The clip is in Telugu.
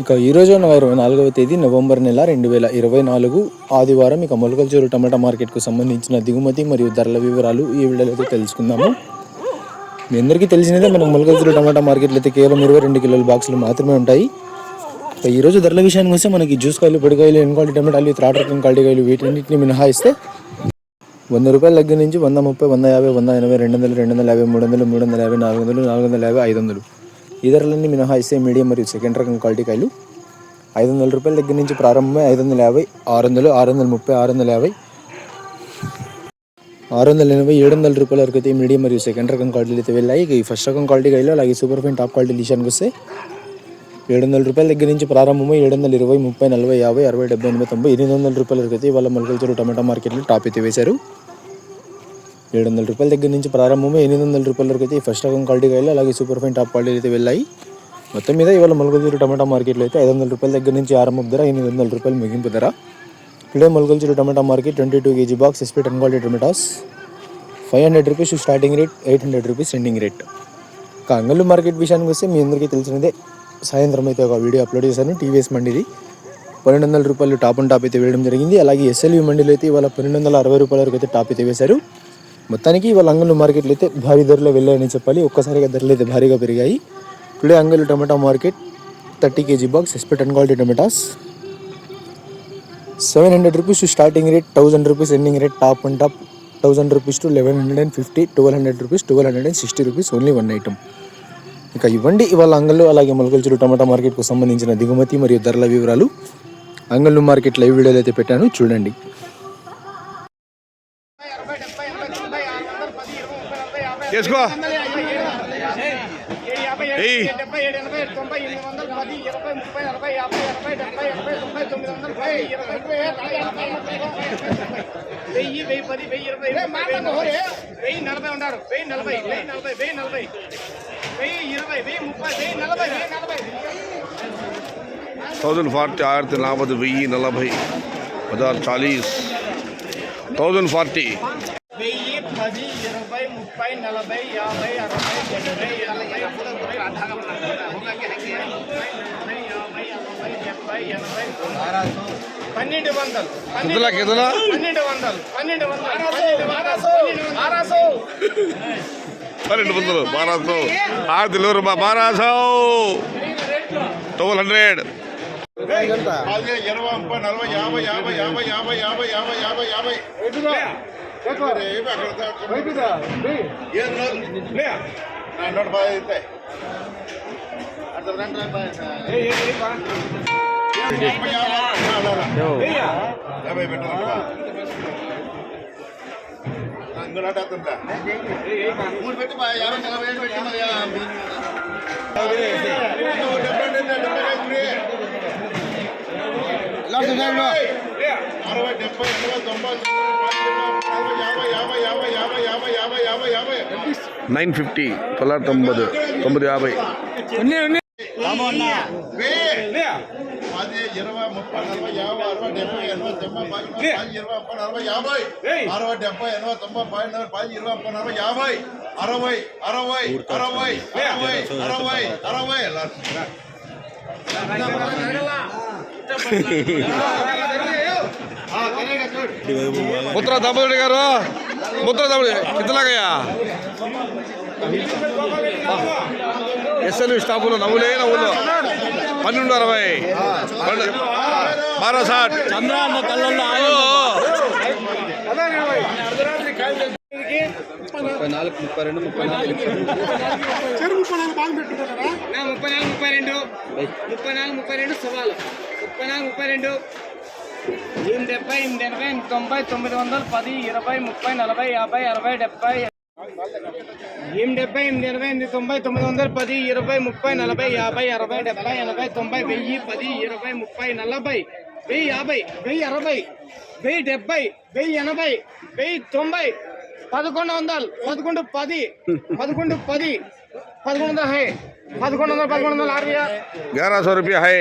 ఇక ఈరోజు 24వ తేదీ నవంబర్ నెల 2024 ఆదివారం ఇక మొలకల్చూరు టమాటా మార్కెట్కు సంబంధించిన దిగుమతి మరియు ధరల వివరాలు ఈ వీడియోలో తెలుసుకుందాము. మీ అందరికీ తెలిసినదే మనకు మొలకల్చూరు టమాటా మార్కెట్లో అయితే కేవలం 22 కిలోల బాక్సులు మాత్రమే ఉంటాయి. ఇక ఈరోజు ధరల విషయానికి వస్తే మనకి జ్యూస్ కాయలు, పొడికాయలు, ఎన్ క్వాలిటీ టమాటాలు, థర్డ్ రకం క్వాలిటీ కాయలు వీటన్నిటిని మినహాయిస్తే 100 రూపాయల దగ్గర నుంచి 130, 150, 180, 200, 250, 300, 350, 400, 450, 500 ఈ ధరలన్నీ మినహాయిస్తే మీడియం మరియు సెకండ్ రకం క్వాలిటీ కాయలు 500 రూపాయల దగ్గర నుంచి ప్రారంభమై 550, 600, 630, 650, 680, 700 రూపాయల వరకు అయితే మీడియం మరియు సెకండ్ రకం క్వాలిటీలు అయితే వెళ్ళాయి. ఈ ఫస్ట్ రకం క్వాలిటీ కాయలు అలాగే సూపర్ ఫైన్ టాప్ క్వాలిటీ విషయానికి వస్తే 700 రూపాయల దగ్గర నుంచి ప్రారంభమై 720, 30, 40, 50, 60, 70, 80, 90, 800 రూపాయల వరకు అయితే ఇవాళ మొలకల్చూరు టమాటా మార్కెట్లో టాప్ అయితే వేశారు. 700 రూపాయల దగ్గర నుంచి ప్రారంభమై 800 రూపాయల వరకు అయితే ఫస్ట్ రకం క్వాలిటీ కాయలు అలాగే సూపర్ ఫైన్ టాప్ క్వాలిటీ అయితే వెళ్ళాయి. మొత్తం మీద ఇవాళ మొలకల్చూరు టమాటా మార్కెట్లో అయితే 500 రూపాయల దగ్గర నుంచి ఆరంభం ధర, 800 రూపాయలు ముగింపు ధర. Today Molakalacheruvu tomato market 22 kg box SP 10 quality tomatoes 500 rupees starting rate, 800 rupees ending rate. ఇక అంగళ్ళు మార్కెట్ విషయానికి వస్తే మీ అందరికీ తెలిసినదే, సాయంత్రం అయితే ఒక వీడియో అప్లోడ్ చేశాను. టీవీఎస్ మండిది 1200 రూపాయలు టాప్ అండ్ టాప్ అయితే వేయడం జరిగింది. అలాగే ఎస్ఎల్వి మండీలో అయితే ఇవాళ 1260 రూపాయల వరకు అయితే టాప్ అయితే వేశారు. మొత్తానికి ఇవాళ అంగళ్ళు మార్కెట్లు అయితే భారీ ధరలో వెళ్ళాయని చెప్పాలి. ఒక్కసారిగా ధరలు అయితే భారీగా పెరిగాయి. Today Angallu tomato market 30 kg box SP 10 quality tomatoes 700 rupees starting rate, 1000 rupees ending rate. Top and top 1000 rupees to 1150, 1200 rupees, 1260 rupees only one item. ఇక ఇవ్వండి ఇవాళ అంగళ్ళు అలాగే మొలకల్చూరు టమాటా మార్కెట్కు సంబంధించిన దిగుమతి మరియు ధరల వివరాలు. అంగళ్ళు మార్కెట్ లైవ్ వీడియోలు అయితే పెట్టాను, చూడండి. చేసుకో $1040, 1040, 1040, 1040, 1040. 10, 10, 20, 30, $950, $990, 950. 60 दामोदर गारू मुद्रा दामोदर कितना गया ఎస్ఎల్వి స్టాపులు నవ్వులే నవ్వులు 1260 1260 చంద్రాన్న కళ్ళల్లో 34, 32 సవాలు 34, 32 70, 80, 90, 910, 20, 30, 40, 50, 60, 70, 70, 80, 90, 910, 20, 30, 40, 50, 60, 70, 80, 90, 1100 रुपया है.